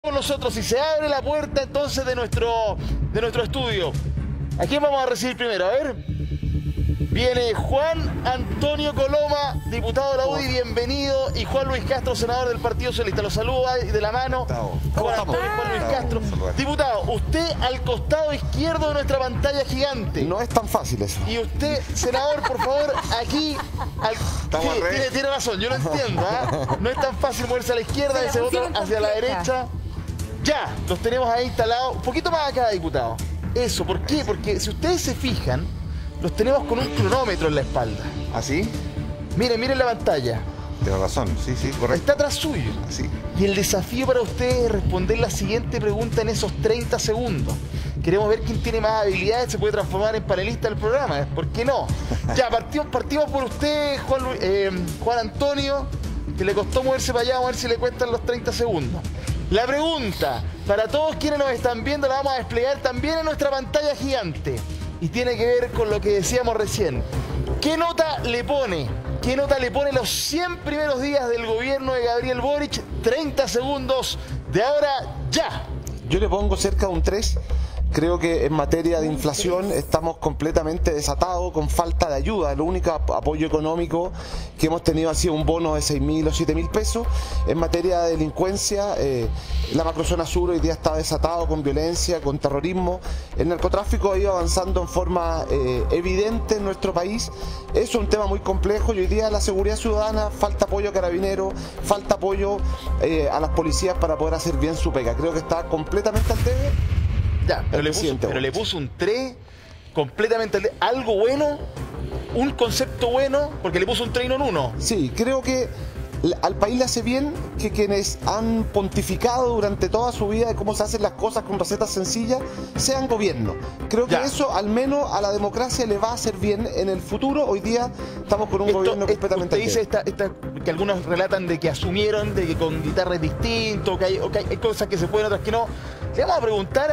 Con nosotros y se abre la puerta entonces de nuestro estudio. ¿A quién vamos a recibir primero? A ver. Viene Juan Antonio Coloma, diputado de la UDI, bienvenido. Y Juan Luis Castro, senador del Partido Socialista. Los saludo de la mano. Juan Antonio y Juan Luis Castro. Diputado, usted al costado izquierdo de nuestra pantalla gigante. No es tan fácil eso. Y usted, senador, por favor, aquí. Tiene razón, yo lo entiendo. No es tan fácil moverse a la izquierda, ese otro hacia la derecha. Ya, los tenemos ahí instalados. Un poquito más acá, diputado. Eso, ¿por qué? Porque si ustedes se fijan, los tenemos con un cronómetro en la espalda. ¿Así? Miren la pantalla. Tiene razón, sí, correcto. Está atrás suyo. Así. Y el desafío para ustedes es responder la siguiente pregunta en esos 30 segundos. Queremos ver quién tiene más habilidades, se puede transformar en panelista del programa. ¿Por qué no? Ya, partimos por usted, Juan Antonio, que le costó moverse para allá, vamos a ver si le cuentan los 30 segundos. La pregunta, para todos quienes nos están viendo, la vamos a desplegar también en nuestra pantalla gigante. Y tiene que ver con lo que decíamos recién. ¿Qué nota le pone? ¿Qué nota le pone los 100 primeros días del gobierno de Gabriel Boric? 30 segundos de ahora ya. Yo le pongo cerca de un 3. Creo que en materia de inflación estamos completamente desatados, con falta de ayuda. El único apoyo económico que hemos tenido ha sido un bono de 6.000 o 7.000 pesos. En materia de delincuencia, la macrozona sur hoy día está desatado con violencia, con terrorismo. El narcotráfico ha ido avanzando en forma evidente en nuestro país. Eso es un tema muy complejo y hoy día la seguridad ciudadana, falta apoyo a carabineros, falta apoyo a las policías para poder hacer bien su pega. Creo que está completamente al debe. Ya, pero le puso un 3 completamente. Algo bueno, un concepto bueno, porque le puso un 3 y no un 1. Sí, creo que al país le hace bien que quienes han pontificado durante toda su vida de cómo se hacen las cosas con recetas sencillas sean gobierno. Creo que eso al menos a la democracia le va a hacer bien en el futuro. Hoy día estamos con un gobierno completamente... Usted dice que algunos relatan de que asumieron, de que con guitarra es distinto, que hay cosas que se pueden, otras que no. Le vamos a preguntar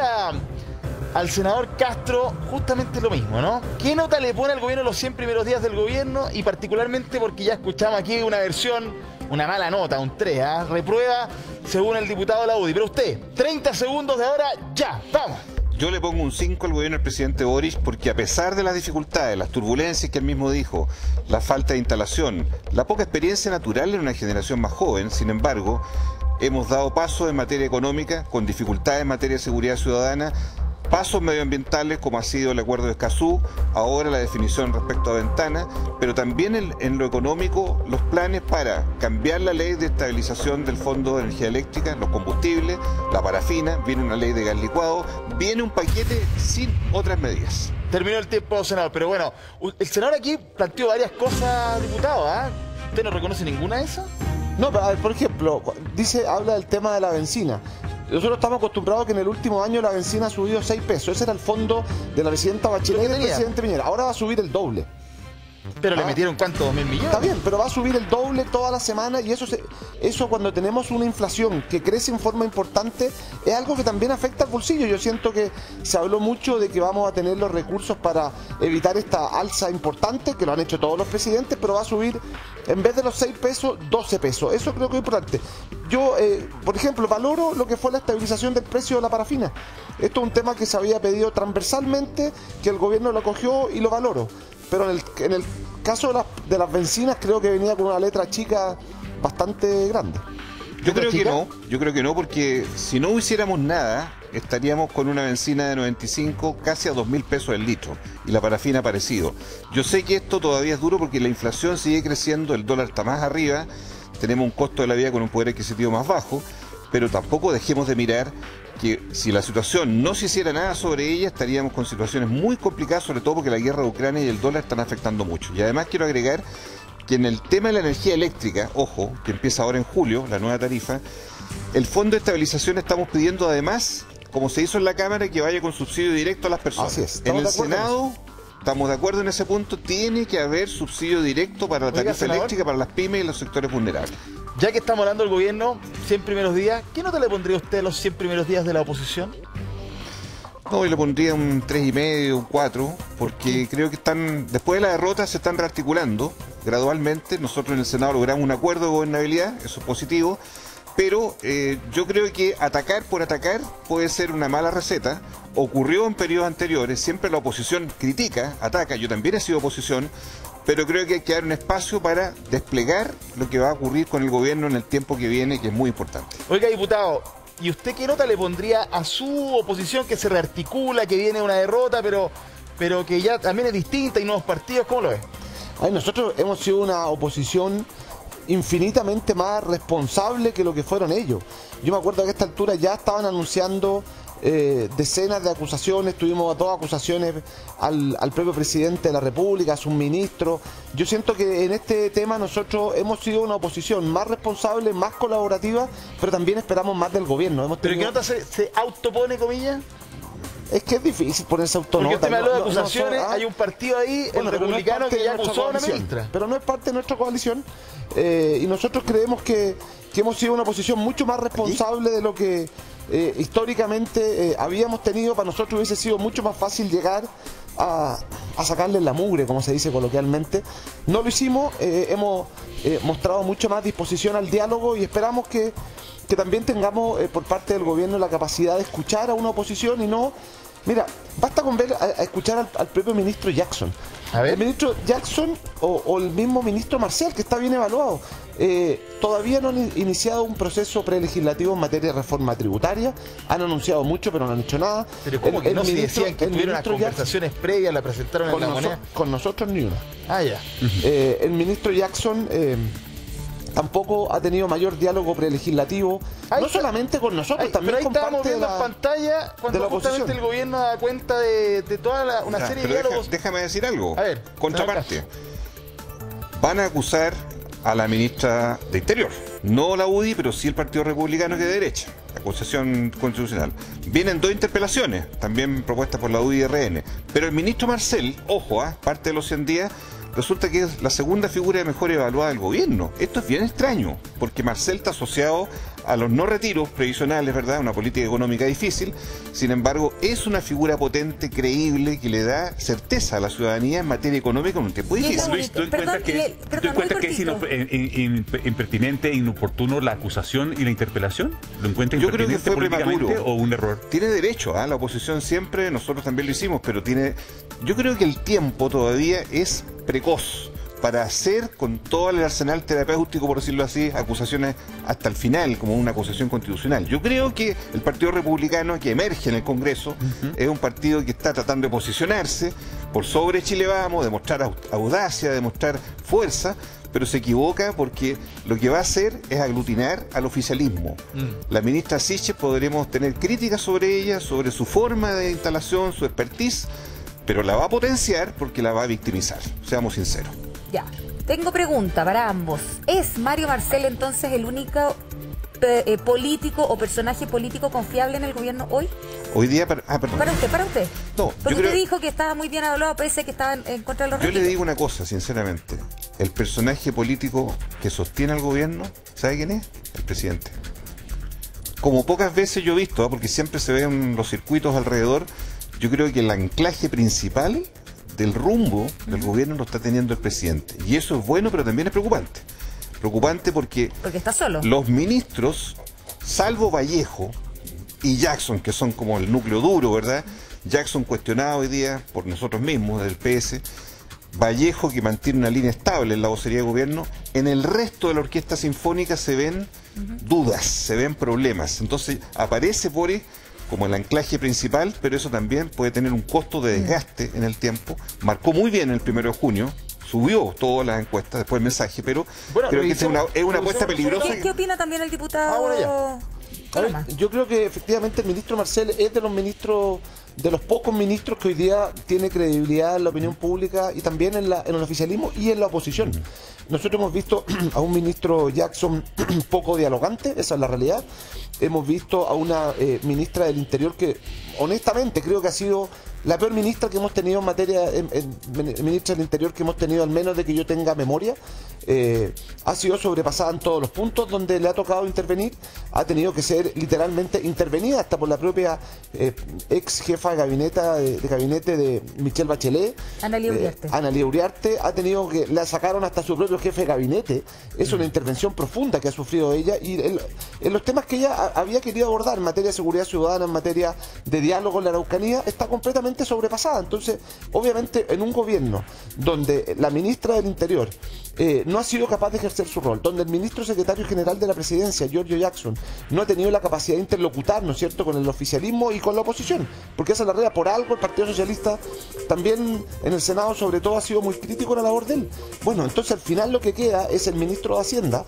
al senador Castro justamente lo mismo, ¿no? ¿Qué nota le pone al gobierno los 100 primeros días del gobierno? Y particularmente porque ya escuchamos aquí una versión, una mala nota, un 3, reprueba según el diputado de la UDI. Pero usted, 30 segundos de ahora, ya, vamos. Yo le pongo un 5 al gobierno del presidente Boric porque a pesar de las dificultades, las turbulencias que él mismo dijo, la falta de instalación, la poca experiencia natural en una generación más joven, sin embargo, hemos dado pasos en materia económica, con dificultades en materia de seguridad ciudadana, pasos medioambientales como ha sido el acuerdo de Escazú, ahora la definición respecto a Ventana, pero también en lo económico los planes para cambiar la ley de estabilización del Fondo de Energía Eléctrica, los combustibles, la parafina, viene una ley de gas licuado, viene un paquete sin otras medidas. Terminó el tiempo, senador, pero bueno, el senador aquí planteó varias cosas, diputado, ¿Usted no reconoce ninguna de esas? No, pero a ver, por ejemplo, habla del tema de la benzina. Nosotros estamos acostumbrados a que en el último año la benzina ha subido 6 pesos. Ese era el fondo de la presidenta Bachelet y del presidente Piñera. Ahora va a subir el doble. Pero le metieron ¿cuánto? ¿2.000 millones? Está bien, pero va a subir el doble toda la semana y eso cuando tenemos una inflación que crece en forma importante es algo que también afecta al bolsillo. Yo siento que se habló mucho de que vamos a tener los recursos para evitar esta alza importante, que lo han hecho todos los presidentes, pero va a subir en vez de los 6 pesos, 12 pesos. Eso creo que es importante. Yo, por ejemplo, valoro lo que fue la estabilización del precio de la parafina. Esto es un tema que se había pedido transversalmente, que el gobierno lo acogió y lo valoro. Pero en el caso de las bencinas creo que venía con una letra chica bastante grande. Yo creo que no, porque si no hiciéramos nada, estaríamos con una benzina de 95 casi a 2.000 pesos el litro y la parafina parecido. Yo sé que esto todavía es duro porque la inflación sigue creciendo, el dólar está más arriba, tenemos un costo de la vida con un poder adquisitivo más bajo, pero tampoco dejemos de mirar que si la situación no se hiciera nada sobre ella, estaríamos con situaciones muy complicadas, sobre todo porque la guerra de Ucrania y el dólar están afectando mucho. Y además quiero agregar que en el tema de la energía eléctrica, ojo, que empieza ahora en julio, la nueva tarifa, el Fondo de Estabilización estamos pidiendo además, como se hizo en la Cámara, que vaya con subsidio directo a las personas. Así es, en el Senado estamos de acuerdo en ese punto, tiene que haber subsidio directo para la tarifa eléctrica, para las pymes y los sectores vulnerables. Ya que estamos hablando del gobierno, 100 primeros días, ¿qué nota le pondría usted a los 100 primeros días de la oposición? No, yo le pondría un 3,5, un 4, porque creo que después de la derrota se están rearticulando gradualmente. Nosotros en el Senado logramos un acuerdo de gobernabilidad, eso es positivo, pero yo creo que atacar por atacar puede ser una mala receta. Ocurrió en periodos anteriores, siempre la oposición critica, ataca, yo también he sido oposición, pero creo que hay que dar un espacio para desplegar lo que va a ocurrir con el gobierno en el tiempo que viene, que es muy importante. Oiga, diputado, ¿y usted qué nota le pondría a su oposición que se rearticula, que viene una derrota, pero que ya también es distinta y nuevos partidos? ¿Cómo lo ve? Ay, nosotros hemos sido una oposición infinitamente más responsable que lo que fueron ellos. Yo me acuerdo que a esta altura ya estaban anunciando decenas de acusaciones, tuvimos todas acusaciones al propio presidente de la República, a sus ministros. Yo siento que en este tema nosotros hemos sido una oposición más responsable, más colaborativa, pero también esperamos más del gobierno. ¿Pero qué nota se autopone, comillas? Es que es difícil ponerse autonómico. Porque usted me habló de acusaciones, hay un partido ahí, el republicano, que ya acusó a una ministra. Pero no es parte de nuestra coalición, y nosotros creemos que hemos sido una oposición mucho más responsable de lo que históricamente habíamos tenido. Para nosotros hubiese sido mucho más fácil llegar a sacarle la mugre, como se dice coloquialmente. No lo hicimos, hemos mostrado mucho más disposición al diálogo y esperamos que también tengamos por parte del gobierno la capacidad de escuchar a una oposición y no... Mira, basta con ver a escuchar al propio ministro Jackson. A ver. El ministro Jackson o el mismo ministro Marcel, que está bien evaluado, todavía no han iniciado un proceso prelegislativo en materia de reforma tributaria. Han anunciado mucho, pero no han hecho nada. Pero ¿cómo que no? Si decían que tuvieron las conversaciones previas, la presentaron en la moneda. Con nosotros ni una. Ah, ya. El ministro Jackson... tampoco ha tenido mayor diálogo prelegislativo, no solamente con nosotros, también con parte de la pantalla cuando justamente el gobierno da cuenta de toda una serie de diálogos. Déjame decir algo. A ver, contraparte. Van a acusar a la ministra de Interior, no la UDI, pero sí el Partido Republicano, que es de derecha, acusación constitucional. Vienen 2 interpelaciones, también propuestas por la UDI y RN, pero el ministro Marcel, ojo, parte de los 100 días, resulta que es la segunda figura mejor evaluada del gobierno. Esto es bien extraño, porque Marcel está asociado a los no retiros previsionales, ¿verdad? Una política económica difícil. Sin embargo, es una figura potente, creíble, que le da certeza a la ciudadanía en materia económica en un tiempo difícil. Luis, ¿tú encuentras que es impertinente e inoportuno la acusación y la interpelación? ¿Lo encuentras Yo creo que impertinente fue políticamente prematuro. o un error? Tiene derecho, la oposición siempre, nosotros también lo hicimos, pero yo creo que el tiempo todavía es precoz para hacer con todo el arsenal terapéutico, por decirlo así, acusaciones hasta el final, como una acusación constitucional. Yo creo que el Partido Republicano, que emerge en el Congreso, es un partido que está tratando de posicionarse por sobre Chile Vamos, de mostrar audacia, de mostrar fuerza, pero se equivoca porque lo que va a hacer es aglutinar al oficialismo. La ministra Siches, podremos tener críticas sobre ella, sobre su forma de instalación, su expertise, pero la va a potenciar porque la va a victimizar, seamos sinceros. Ya, tengo pregunta para ambos. ¿Es Mario Marcel entonces el único político o personaje político confiable en el gobierno hoy? Hoy día, perdón. Para usted. No, porque usted dijo que estaba muy bien hablado, pese a que estaba en contra de los retiros. Yo le digo una cosa, sinceramente. El personaje político que sostiene al gobierno, ¿sabe quién es? El presidente. Como pocas veces yo he visto, porque siempre se ven los circuitos alrededor, yo creo que el anclaje principal del rumbo del gobierno lo está teniendo el presidente. Y eso es bueno, pero también es preocupante. Preocupante porque está solo. Los ministros, salvo Vallejo y Jackson, que son como el núcleo duro, ¿verdad? Jackson cuestionado hoy día por nosotros mismos, del PS. Vallejo, que mantiene una línea estable en la vocería de gobierno. En el resto de la orquesta sinfónica se ven dudas, se ven problemas. Entonces aparece Boris como el anclaje principal, pero eso también puede tener un costo de desgaste en el tiempo. Marcó muy bien el 1 de junio, subió todas las encuestas, después el mensaje, pero creo que es una apuesta peligrosa. ¿Qué opina también el diputado? Yo creo que efectivamente el ministro Marcel es de los ministros, de los pocos ministros que hoy día tiene credibilidad en la opinión pública y también en el oficialismo y en la oposición. Nosotros hemos visto a un ministro Jackson poco dialogante, esa es la realidad. Hemos visto a una ministra del Interior que honestamente creo que ha sido la peor ministra que hemos tenido en materia, ministra del Interior que hemos tenido, al menos de que yo tenga memoria. Ha sido sobrepasada en todos los puntos donde le ha tocado intervenir. Ha tenido que ser literalmente intervenida hasta por la propia ex jefa jefa de gabinete de Michelle Bachelet, Analía Uriarte, ha tenido que, la sacaron hasta su propio jefe de gabinete. Es una intervención profunda que ha sufrido ella, y en los temas que ella había querido abordar en materia de seguridad ciudadana, en materia de diálogo en la Araucanía, está completamente sobrepasada. Entonces, obviamente, en un gobierno donde la ministra del Interior no ha sido capaz de ejercer su rol, donde el ministro secretario general de la presidencia, Giorgio Jackson, no ha tenido la capacidad de interlocutar, ¿no es cierto?, con el oficialismo y con la oposición, porque esa es la regla. Por algo el Partido Socialista también en el Senado sobre todo ha sido muy crítico en la labor de él. Bueno, entonces al final lo que queda es el ministro de Hacienda,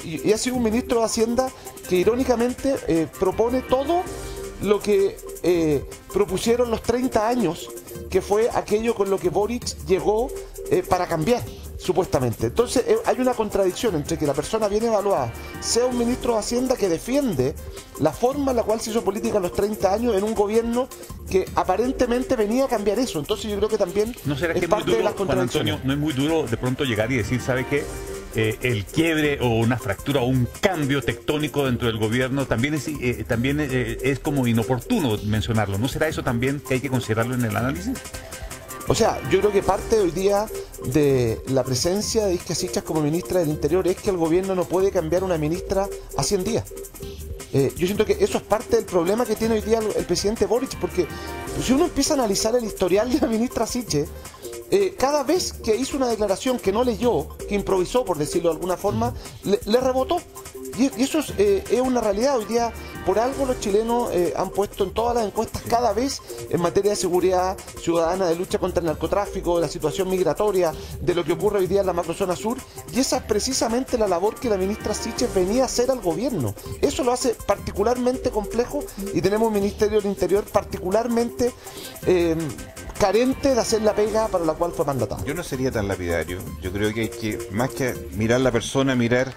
y ha sido un ministro de Hacienda que irónicamente propone todo lo que propusieron los 30 años, que fue aquello con lo que Boric llegó para cambiar, supuestamente. Entonces hay una contradicción entre que la persona bien evaluada sea un ministro de Hacienda que defiende la forma en la cual se hizo política en los 30 años en un gobierno que aparentemente venía a cambiar eso. Entonces yo creo que también ¿no será es que parte muy duro, de las contradicciones? Juan Antonio, no es muy duro de pronto llegar y decir, ¿sabe qué? El quiebre o una fractura o un cambio tectónico dentro del gobierno también es como inoportuno mencionarlo. ¿No será eso también que hay que considerarlo en el análisis? O sea, yo creo que parte hoy día de la presencia de Isquia Sichas como ministra del Interior es que el gobierno no puede cambiar una ministra a 100 días. Yo siento que eso es parte del problema que tiene hoy día el presidente Boric, porque si uno empieza a analizar el historial de la ministra Sichas, cada vez que hizo una declaración que no leyó, que improvisó, por decirlo de alguna forma, le rebotó. Y eso es una realidad. Hoy día, por algo los chilenos han puesto en todas las encuestas cada vez en materia de seguridad ciudadana, de lucha contra el narcotráfico, de la situación migratoria, de lo que ocurre hoy día en la macrozona sur. Y esa es precisamente la labor que la ministra Sichas venía a hacer al gobierno. Eso lo hace particularmente complejo, y tenemos un Ministerio del Interior particularmente carente de hacer la pega para la cual fue mandatado. Yo no sería tan lapidario. Yo creo que hay que, más que mirar la persona, mirar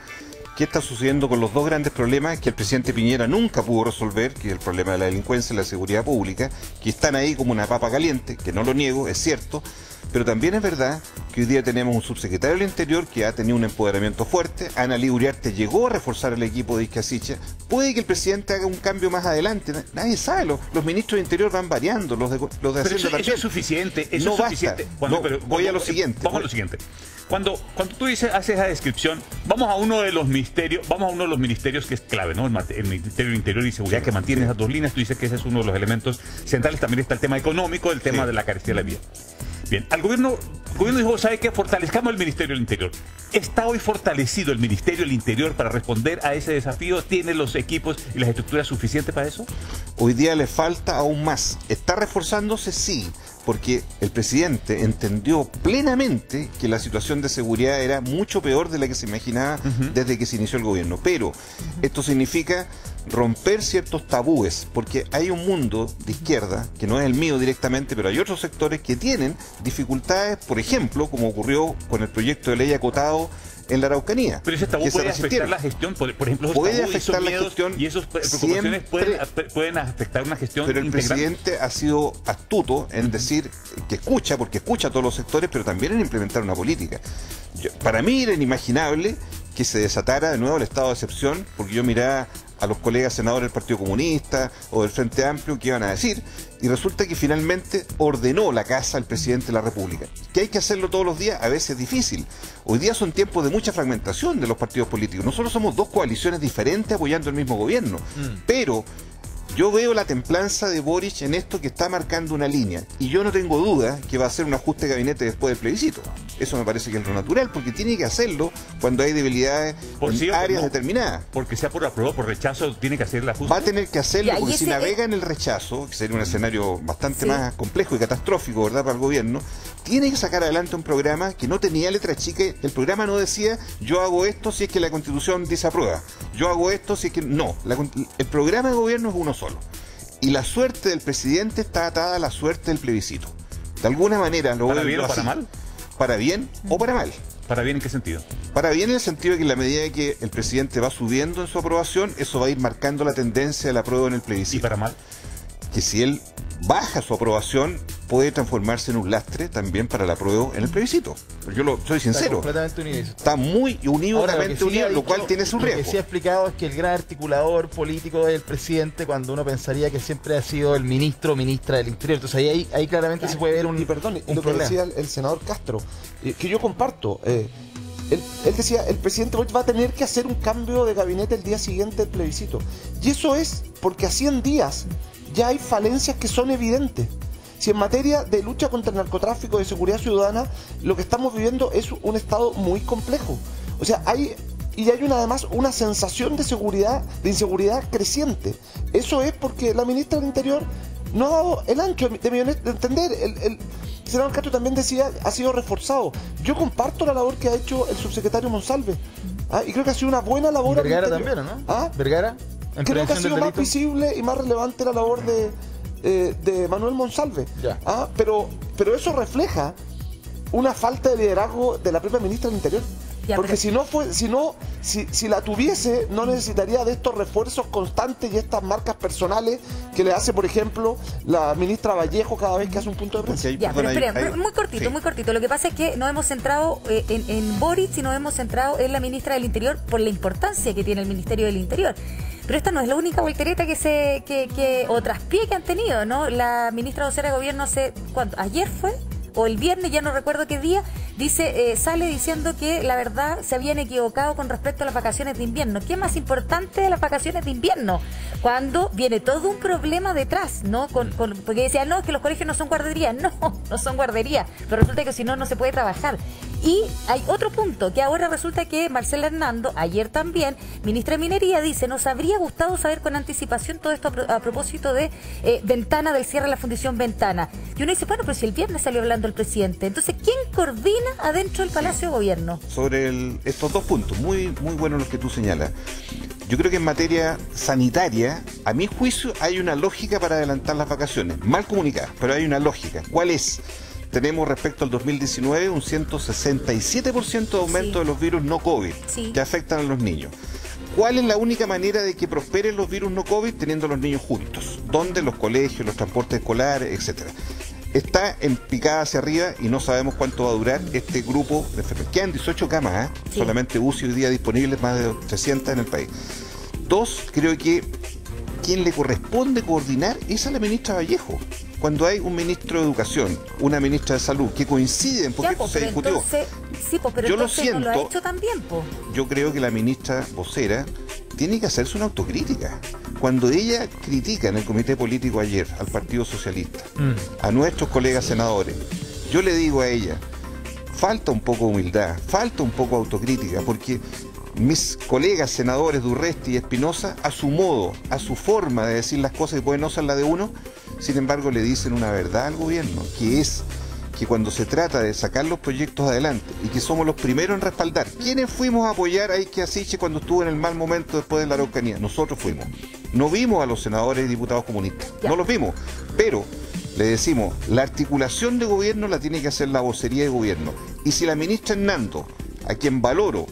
qué está sucediendo con los dos grandes problemas que el presidente Piñera nunca pudo resolver, que es el problema de la delincuencia y la seguridad pública, que están ahí como una papa caliente, que no lo niego, es cierto, pero también es verdad que hoy día tenemos un subsecretario del Interior que ha tenido un empoderamiento fuerte. Analía Uriarte llegó a reforzar el equipo de Isquia Sichas. Puede que el presidente haga un cambio más adelante, nadie sabe, los ministros de Interior van variando, los de Hacienda también. Eso es suficiente, eso no es suficiente. Basta. Voy a lo siguiente. Vamos a lo siguiente. Cuando tú haces esa descripción, vamos a uno de los ministerios que es clave, ¿no? El Ministerio del Interior y Seguridad, que mantiene esas dos líneas. Tú dices que ese es uno de los elementos centrales. También está el tema económico, el tema de la carestía de la vida. Bien, el gobierno dijo, ¿sabe qué? Fortalezcamos el Ministerio del Interior. ¿Está hoy fortalecido el Ministerio del Interior para responder a ese desafío? ¿Tiene los equipos y las estructuras suficientes para eso? Hoy día le falta aún más. ¿Está reforzándose? Sí, porque el presidente entendió plenamente que la situación de seguridad era mucho peor de la que se imaginaba desde que se inició el gobierno. Pero esto significa romper ciertos tabúes, porque hay un mundo de izquierda, que no es el mío directamente, pero hay otros sectores que tienen dificultades, por ejemplo, como ocurrió con el proyecto de ley acotado en la Araucanía. Pero ese tabú puede afectar la gestión, por ejemplo, puede afectar la gestión, y esas preocupaciones pueden afectar una gestión pero el integral. Presidente ha sido astuto en decir que escucha, porque escucha a todos los sectores, pero también en implementar una política. Para mí era inimaginable que se desatara de nuevo el estado de excepción, porque yo miraba a los colegas senadores del Partido Comunista o del Frente Amplio que iban a decir, y resulta que finalmente ordenó la casa al presidente de la República. Que hay que hacerlo todos los días, a veces es difícil. Hoy día son tiempos de mucha fragmentación de los partidos políticos. Nosotros somos dos coaliciones diferentes apoyando el mismo gobierno, pero yo veo la templanza de Boric en esto, que está marcando una línea, y yo no tengo duda que va a hacer un ajuste de gabinete después del plebiscito. Eso me parece que es lo natural, porque tiene que hacerlo cuando hay debilidades en áreas determinadas. Porque sea por apruebo o por rechazo, tiene que hacer el ajuste. Va a tener que hacerlo, porque si navega en el rechazo, que sería un escenario bastante más complejo y catastrófico, ¿verdad?, para el gobierno, tiene que sacar adelante un programa que no tenía letra chica. El programa no decía, yo hago esto si es que la Constitución desaprueba, yo hago esto si es que... No, el programa de gobierno es uno solo. Y la suerte del presidente está atada a la suerte del plebiscito. De alguna manera lo ¿Para bien o para mal? ¿Para bien o para mal? ¿Para bien en qué sentido? Para bien en el sentido de que en la medida de que el presidente va subiendo en su aprobación, eso va a ir marcando la tendencia del apruebo en el plebiscito. ¿Y para mal? Que si él baja su aprobación, puede transformarse en un lastre también para la apruebo en el plebiscito. Pero soy Está sincero. completamente unido. Está muy unidamente unido, lo cual tiene su Lo que riesgo. sí ha explicado es que el gran articulador político es el presidente, cuando uno pensaría que siempre ha sido el ministro o ministra del Interior. Entonces ahí claramente se puede ver un, Y perdón, un lo que problema. decía el senador Castro, que yo comparto. Él decía, el presidente Boric va a tener que hacer un cambio de gabinete el día siguiente del plebiscito. Y eso es porque a 100 días ya hay falencias que son evidentes. Si en materia de lucha contra el narcotráfico, de seguridad ciudadana, lo que estamos viviendo es un estado muy complejo. O sea, hay además una sensación de seguridad, de inseguridad creciente. Eso es porque la ministra del Interior no ha dado el ancho de mi entender. El senador Castro también decía, ha sido reforzado. Yo comparto la labor que ha hecho el subsecretario Monsalve. Y creo que ha sido una buena labor. Vergara al Interior. también, ¿o no? ¿Ah? Vergara. En Creo que ha prevención sido del más delito. visible y más relevante la labor de Manuel Monsalve. Ya. Pero eso refleja una falta de liderazgo de la propia ministra del Interior. Ya, Porque pero- si la tuviese, no necesitaría de estos refuerzos constantes y estas marcas personales que le hace, por ejemplo, la ministra Vallejo cada vez que hace un punto de prensa. Porque Ya, pero perdón, esperen, muy cortito, sí. muy cortito. Lo que pasa es que nos hemos centrado en Boric y nos hemos centrado en la ministra del Interior por la importancia que tiene el Ministerio del Interior. Pero esta no es la única voltereta o traspié que han tenido, ¿no? La ministra vocera de gobierno ayer fue, o el viernes, ya no recuerdo qué día, sale diciendo que la verdad se habían equivocado con respecto a las vacaciones de invierno. ¿Qué es más importante de las vacaciones de invierno? Cuando viene todo un problema detrás, ¿no? Porque decían, no, es que los colegios no son guarderías. No son guarderías, pero resulta que si no, no se puede trabajar. Y hay otro punto, que ahora resulta que Marcela Hernando, ayer también, ministra de Minería, dice, nos habría gustado saber con anticipación todo esto a propósito de Ventana, del cierre de la Fundición Ventana. Y uno dice, bueno, pero si el viernes salió hablando el presidente, entonces, ¿quién coordina adentro del Palacio de Gobierno? Sobre estos dos puntos, muy buenos los que tú señalas. Yo creo que en materia sanitaria, a mi juicio, hay una lógica para adelantar las vacaciones. Mal comunicada, pero hay una lógica. ¿Cuál es? Tenemos respecto al 2019 un 167% de aumento Sí. de los virus no COVID Sí. que afectan a los niños. ¿Cuál es la única manera de que prosperen los virus no COVID teniendo a los niños juntos? ¿Dónde? Los colegios, los transportes escolares, etcétera. Está en picada hacia arriba y no sabemos cuánto va a durar este grupo de enfermedades. Quedan 18 camas, Sí. solamente UCI hoy día disponibles, más de 300 en el país. Dos, creo que quien le corresponde coordinar es a la ministra Vallejo. Cuando hay un ministro de Educación, una ministra de Salud, que coinciden, porque Ya, esto pues, se pero discutió. entonces, sí, pues, pero Yo lo entonces no lo ha siento. hecho también, pues. Yo creo que la ministra vocera tiene que hacerse una autocrítica. Cuando ella critica en el comité político ayer al Partido Socialista, a nuestros colegas senadores, yo le digo a ella, falta un poco de humildad, falta un poco de autocrítica, porque mis colegas senadores Durresti y Espinosa, a su modo, a su forma de decir las cosas que pueden no ser la de uno, sin embargo le dicen una verdad al gobierno, que es que cuando se trata de sacar los proyectos adelante y que somos los primeros en respaldar, ¿quiénes fuimos a apoyar a Ike Asiche cuando estuvo en el mal momento después de la Araucanía? Nosotros fuimos. No vimos a los senadores y diputados comunistas, Ya. no los vimos, pero le decimos, la articulación de gobierno la tiene que hacer la vocería de gobierno. Y si la ministra Hernando, a quien valoro,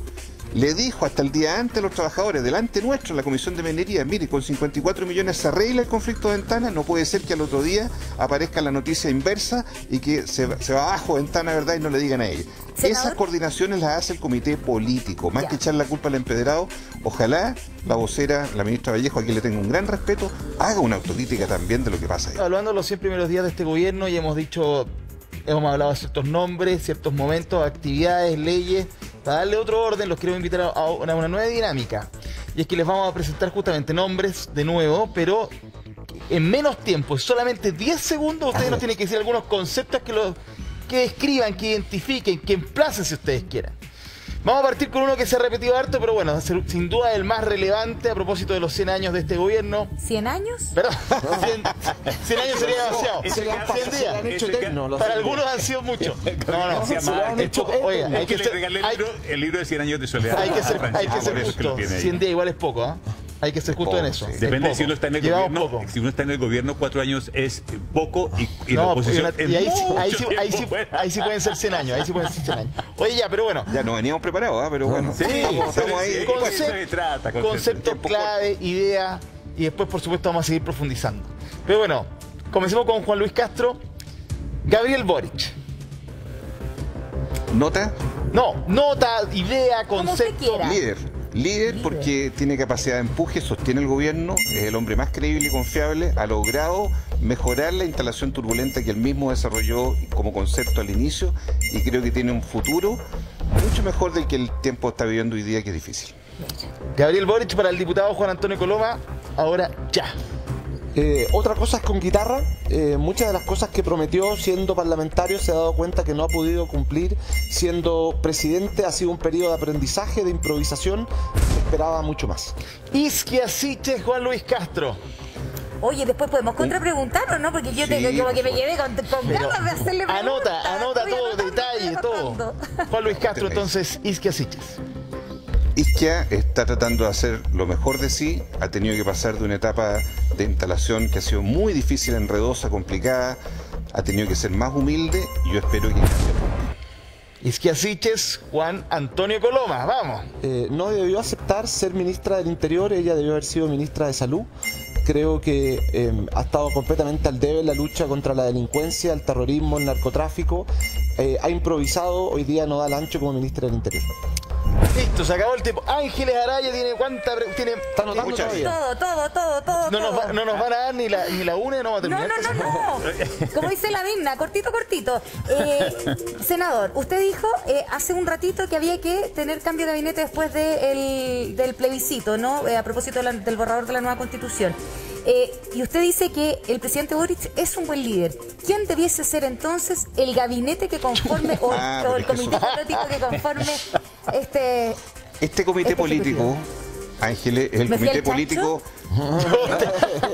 le dijo hasta el día antes a los trabajadores, delante nuestro, en la Comisión de Minería, mire, con 54 millones se arregla el conflicto de Ventana, no puede ser que al otro día aparezca la noticia inversa y que se va abajo Ventana, ¿verdad? Y no le digan a ella. Senador. Esas coordinaciones las hace el comité político, más Ya. que echar la culpa al empedrado. Ojalá la vocera, la ministra Vallejo, a quien le tengo un gran respeto, haga una autocrítica también de lo que pasa ahí. Evaluando los 100 primeros días de este gobierno y hemos hablado de ciertos nombres, ciertos momentos, actividades, leyes. Para darle otro orden, los quiero invitar a una nueva dinámica. Y es que les vamos a presentar justamente nombres de nuevo, pero en menos tiempo, en solamente 10 segundos, ustedes nos tienen que decir algunos conceptos que describan, que identifiquen, que emplacen si ustedes quieren. Vamos a partir con uno que se ha repetido harto, pero bueno, sin duda el más relevante a propósito de los 100 años de este gobierno. ¿100 años? Perdón, 100 años sería demasiado. Ese 100 que- días. Se le han hecho Ese que- eternos los Para 100 algunos días. han sido muchos. No, Se llama- no, es poco. Oiga, hay Es que que le ser, regalé hay, el libro de 100 años de soledad. hay que ser, hay que Por ser eso es que lo justo. tiene ahí. 100 días igual es poco, ¿ah? Hay que ser justo en eso. Sí. Es Depende poco. si uno está en el Llevamos gobierno. poco. Si uno está en el gobierno, 4 años es poco y la No, oposición y ahí, es sí- ahí, mucho sí, ahí, sí, tiempo fuera. ahí sí pueden ser 100 años. Ahí sí pueden ser 100 años. Oye, ya, pero bueno. Ya no veníamos preparados, pero bueno, Sí, estamos ahí. sí, Concepto- eso se trata, Conceptos clave, idea, y después, por supuesto, vamos a seguir profundizando. Pero bueno, comencemos con Juan Luis Castro. Gabriel Boric. ¿Nota? No, nota, idea, Como usted concepto. quiera. Líder porque tiene capacidad de empuje, sostiene el gobierno, es el hombre más creíble y confiable, ha logrado mejorar la instalación turbulenta que él mismo desarrolló como concepto al inicio y creo que tiene un futuro mucho mejor del que el tiempo está viviendo hoy día, que es difícil. Gabriel Boric para el diputado Juan Antonio Coloma, ahora ya. Otra cosa es con guitarra. Muchas de las cosas que prometió siendo parlamentario se ha dado cuenta que no ha podido cumplir. Siendo presidente ha sido un periodo de aprendizaje, de improvisación. Esperaba mucho más. Isquia Siches, Juan Luis Castro. Oye, después podemos contrapreguntar o no, porque yo Sí, como que me por quedé con ganas de hacerle preguntas. Anota Estoy todo, anotando, detalle, estoy todo. anotando. Juan Luis Castro, entonces, Isquia Siches. Isquia está tratando de hacer lo mejor de sí, ha tenido que pasar de una etapa de instalación que ha sido muy difícil, enredosa, complicada, ha tenido que ser más humilde y yo espero que cambie. Isquia Siches, Juan Antonio Coloma, vamos. No debió aceptar ser ministra del Interior, ella debió haber sido ministra de Salud. Creo que ha estado completamente al debe en la lucha contra la delincuencia, el terrorismo, el narcotráfico. Ha improvisado, hoy día no da el ancho como ministra del Interior. Listo, se acabó el tiempo. Ángeles Araya tiene cuánta tiene. Está anotando Muchas. todavía. Todo. No nos van a dar ni la una y no va a No, terminar. no. Como dice la Digna, cortito. Senador, usted dijo hace un ratito que había que tener cambio de gabinete después del plebiscito, ¿no? A propósito del borrador de la nueva Constitución. Y usted dice que el presidente Boric es un buen líder. ¿Quién debiese ser entonces el gabinete que conforme o el comité político que conforme Este comité político, Ángeles, es el ¿Me fui comité al chancho? político.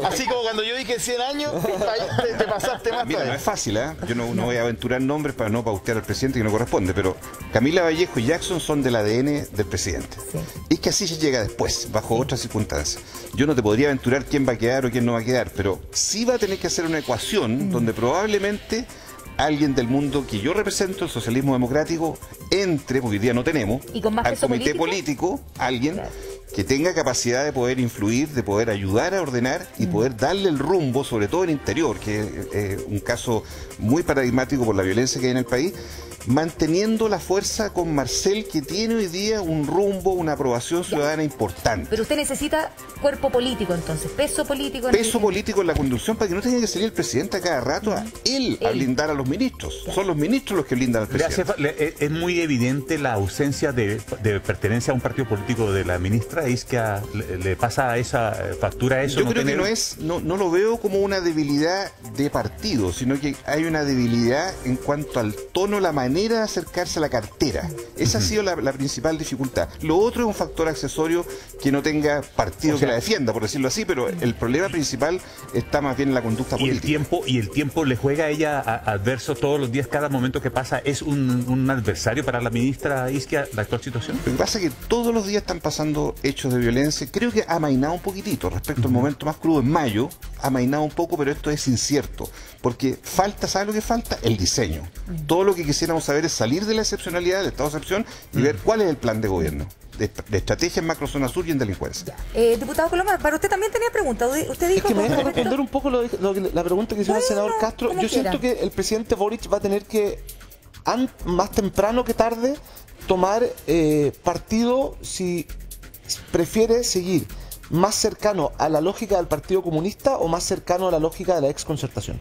Así como cuando yo dije 100 años, te pasaste más Mira, no todavía. es fácil, ¿eh? Yo no voy a aventurar nombres para no pautear al presidente, que no corresponde, pero Camila Vallejo y Jackson son del ADN del presidente. Sí. Y que así se llega después, bajo otras circunstancias. Yo no te podría aventurar quién va a quedar o quién no va a quedar, pero sí va a tener que hacer una ecuación donde probablemente alguien del mundo que yo represento, el socialismo democrático, entre, porque hoy día no tenemos, ¿Y con más al peso comité político? alguien Claro. que tenga capacidad de poder influir, de poder ayudar a ordenar y poder darle el rumbo, sobre todo en interior, que es un caso muy paradigmático por la violencia que hay en el país, manteniendo la fuerza con Marcel, que tiene hoy día un rumbo, una aprobación ciudadana importante. Pero usted necesita cuerpo político entonces, peso político. Peso político en la conducción para que no tenga que salir el presidente a cada rato a él a blindar a los ministros. Son los ministros los que blindan al presidente. Es muy evidente la ausencia de pertenencia a un partido político de la ministra Isquia. ¿Le pasa esa factura a eso? Yo creo que no lo veo como una debilidad de partido, sino que hay una debilidad en cuanto al tono, la manera de acercarse a la cartera. Esa ha sido la principal dificultad. Lo otro es un factor accesorio que no tenga partido que la defienda, por decirlo así, pero el problema principal está más bien en la conducta política. Y el tiempo le juega a ella adverso todos los días, cada momento que pasa. ¿Es un adversario para la ministra Isquia la actual situación? Lo que pasa es que todos los días están pasando hechos de violencia. Creo que ha amainado un poquitito respecto al momento más crudo en mayo. Ha amainado un poco, pero esto es incierto. Porque falta, ¿sabe lo que falta? El diseño. Todo lo que quisiéramos saber es salir de la excepcionalidad, del estado de excepción, y ver cuál es el plan de gobierno. De estrategia en macrozona sur y en delincuencia. Diputado Coloma, para usted también tenía pregunta. Usted Es dijo que me con deja respecto- responder un poco la pregunta que hizo el senador Castro. como Yo siento quiera. que el presidente Boric va a tener que, más temprano que tarde, tomar partido si prefiere seguir más cercano a la lógica del Partido Comunista o más cercano a la lógica de la exconcertación.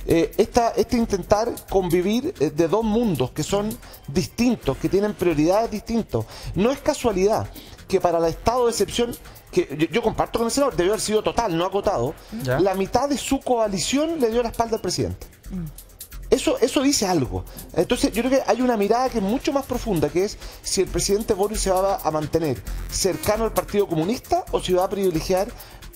Este intentar convivir de dos mundos que son distintos, que tienen prioridades distintas. No es casualidad que para el estado de excepción, que yo comparto con el senador, debió haber sido total, no acotado, Ya. la mitad de su coalición le dio la espalda al presidente. Eso dice algo. Entonces yo creo que hay una mirada que es mucho más profunda, que es si el presidente Boric se va a mantener cercano al Partido Comunista o si va a privilegiar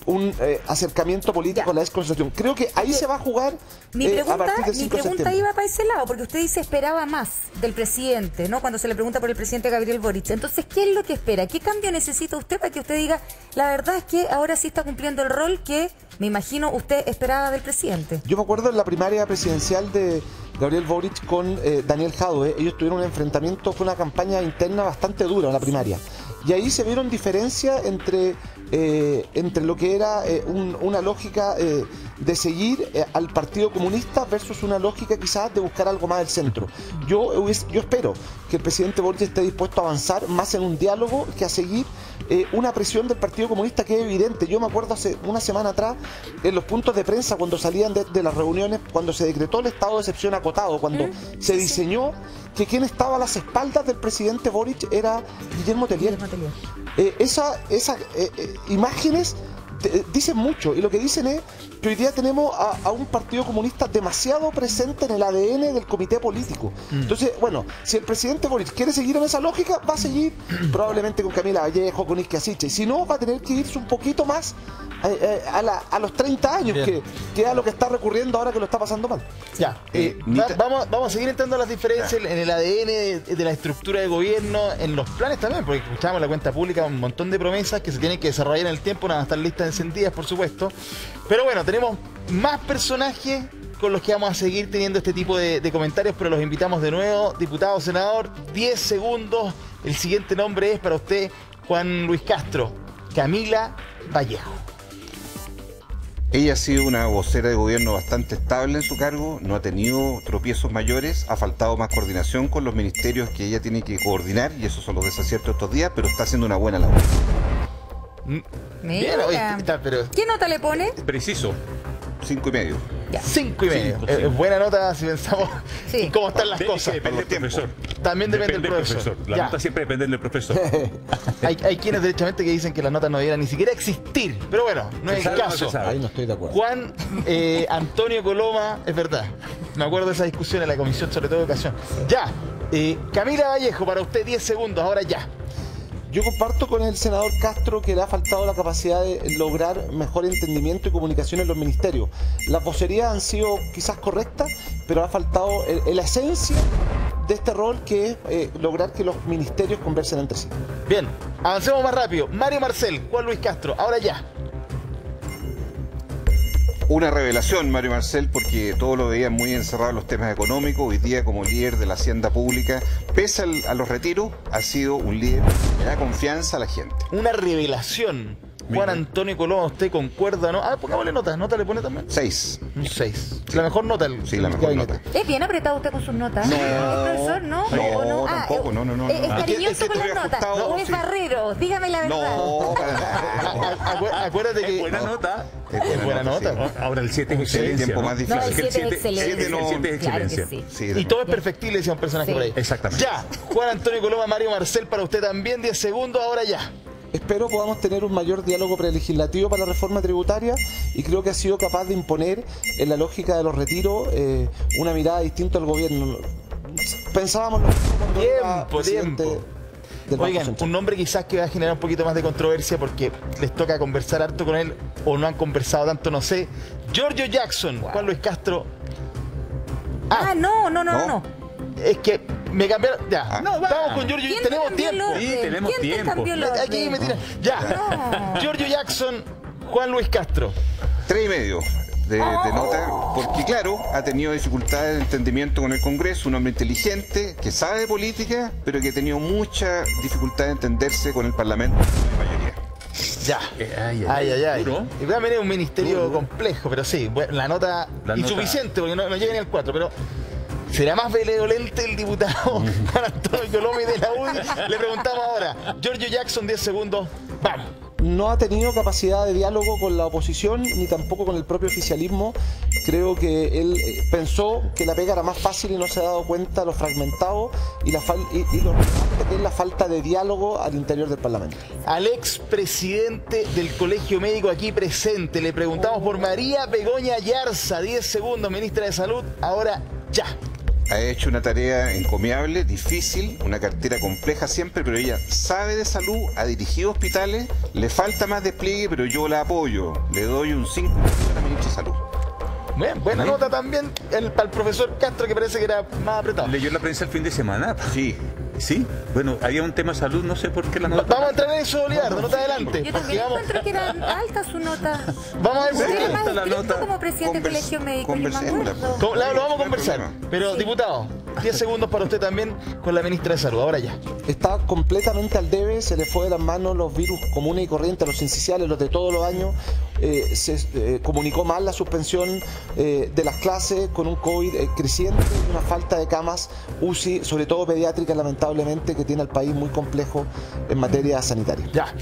un acercamiento político Ya. a la desconcertación. Creo que ahí se va a jugar Mi a pregunta, partir del 5 de septiembre. iba para ese lado, porque usted dice esperaba más del presidente, ¿no? Cuando se le pregunta por el presidente Gabriel Boric. Entonces, ¿qué es lo que espera? ¿Qué cambio necesita usted para que usted diga, la verdad es que ahora sí está cumpliendo el rol que, me imagino, usted esperaba del presidente? Yo me acuerdo en la primaria presidencial de Gabriel Boric con Daniel Jadwe. Ellos tuvieron un enfrentamiento, fue una campaña interna bastante dura en la primaria. Y ahí se vieron diferencias entre entre lo que era una lógica de seguir al Partido Comunista versus una lógica quizás de buscar algo más del centro. Yo espero que el presidente Boric esté dispuesto a avanzar más en un diálogo que a seguir una presión del Partido Comunista que es evidente. Yo me acuerdo hace una semana atrás en los puntos de prensa cuando salían de las reuniones, cuando se decretó el estado de excepción acotado, cuando se diseñó que quien estaba a las espaldas del presidente Boric era Guillermo Tellier. Esas imágenes dicen mucho, y lo que dicen es que hoy día tenemos a un Partido Comunista demasiado presente en el ADN del comité político. Entonces, bueno, si el presidente Boric quiere seguir en esa lógica, va a seguir probablemente con Camila Vallejo, con Isquia Siche, y si no, va a tener que irse un poquito más a los 30 años, que es a lo que está recurriendo ahora que lo está pasando mal. Ya, vamos a seguir entrando a las diferencias en el ADN de la estructura de gobierno, en los planes también, porque escuchamos la cuenta pública, un montón de promesas que se tienen que desarrollar en el tiempo, nada, están listas encendidas, por supuesto. Pero bueno, tenemos más personajes con los que vamos a seguir teniendo este tipo de comentarios, pero los invitamos de nuevo. Diputado, senador, 10 segundos. El siguiente nombre es para usted, Juan Luis Castro, Camila Vallejo. Ella ha sido una vocera de gobierno bastante estable en su cargo, no ha tenido tropiezos mayores, ha faltado más coordinación con los ministerios que ella tiene que coordinar, y esos son los desaciertos estos días, pero está haciendo una buena labor. Mira. Pero ¿Qué nota le pone? Preciso. 5,5. Ya. 5,5. Buena nota si pensamos en cómo están las cosas. Depende del profesor. También depende del profesor. La nota siempre depende del profesor. Hay quienes derechamente que dicen que las notas no debieran ni siquiera existir. Pero bueno, no es el caso. Ahí no estoy de acuerdo. Juan Antonio Coloma, es verdad. Me acuerdo de esa discusión en la comisión, sobre todo de educación. Ya. Camila Vallejo, para usted 10 segundos, ahora ya. Yo comparto con el senador Castro que le ha faltado la capacidad de lograr mejor entendimiento y comunicación en los ministerios. Las vocerías han sido quizás correctas, pero ha faltado la esencia de este rol, que es lograr que los ministerios conversen entre sí. Bien, avancemos más rápido. Mario Marcel, Juan Luis Castro, ahora ya. Una revelación, Mario Marcel, porque todos lo veían muy encerrado en los temas económicos. Hoy día, como líder de la hacienda pública, pese a los retiros, ha sido un líder que da confianza a la gente. Una revelación. Juan Antonio Coloma, ¿usted concuerda o no? Pongámosle notas. ¿Nota le pone también? 6. Un 6. La mejor nota. Sí, la mejor nota. ¿Es bien apretado usted con sus notas? No. ¿Es profesor? ¿No? No, tampoco, no. ¿Es cariñoso Es que con las estoy notas? ajustado, ¿O es sí. barrero? Dígame la verdad. No, para nada. Acuérdate que... Buena nota. Es buena nota. Sí. Ahora el 7 es El excelencia. tiempo ¿no? más No, difícil. el 7 es excelente. El 7 es Claro que excelencia. sí. Sí, Y todo es perfectible, decía un personaje Sí. por ahí. Exactamente. Ya, Juan Antonio Coloma, Mario Marcel, para usted también, 10 segundos, ahora ya. Espero podamos tener un mayor diálogo prelegislativo para la reforma tributaria, y creo que ha sido capaz de imponer en la lógica de los retiros una mirada distinta al gobierno. Pensábamos lo mismo cuando era presidente del Banco Oigan, Central. un nombre quizás que va a generar un poquito más de controversia porque les toca conversar harto con él, o no han conversado tanto, no sé. Giorgio Jackson, Juan Luis Castro. No. Es que me cambiaron. Ya, No, va. vamos con Giorgio. ¿Quién Tenemos te cambió el tiempo. orden? Sí, tenemos ¿Quién te tiempo. cambió el Aquí orden? me tiran. Ya. No. Giorgio Jackson, Juan Luis Castro. 3,5 de nota, porque claro, ha tenido dificultades de entendimiento con el Congreso, un hombre inteligente, que sabe de política, pero que ha tenido mucha dificultad de entenderse con el Parlamento de mayoría. Ya. Ay. Duro. Y también es un ministerio complejo, pero sí, bueno, la nota insuficiente, porque no llega ni al 4, pero ¿será más benevolente el diputado Juan Antonio Coloma de la UDI? Le preguntamos ahora. Giorgio Jackson, 10 segundos. Vamos. No ha tenido capacidad de diálogo con la oposición ni tampoco con el propio oficialismo. Creo que él pensó que la pega era más fácil y no se ha dado cuenta de lo fragmentado y lo relevante que es la falta de diálogo al interior del Parlamento. Al expresidente del Colegio Médico aquí presente, le preguntamos por María Begoña Ayarza, 10 segundos, ministra de Salud, ahora ya. Ha hecho una tarea encomiable, difícil, una cartera compleja siempre, pero ella sabe de salud, ha dirigido hospitales, le falta más despliegue, pero yo la apoyo. Le doy un 5 a la ministra de Salud. Bien, buena nota también para el profesor Castro, que parece que era más apretado. ¿Leyó la prensa el fin de semana? Sí. Sí. Bueno, había un tema de salud, no sé por qué la nota. Vamos a entrar en eso, Oliardo, nota adelante. Yo también encuentro que era alta su nota. Vamos a ver Usted por era qué. más la estricto nota. como presidente del colegio médico, yo me Conversémosla. acuerdo. Lo vamos a No hay conversar. problema. Pero, Sí. diputado, 10 segundos para usted también con la ministra de Salud. Ahora ya. Está completamente al debe, se le fue de las manos los virus comunes y corrientes, los incisionales, los de todos los años. Se comunicó mal la suspensión de las clases con un COVID creciente y una falta de camas UCI, sobre todo pediátricas, lamentablemente, que tiene al país muy complejo en materia sanitaria. Ya.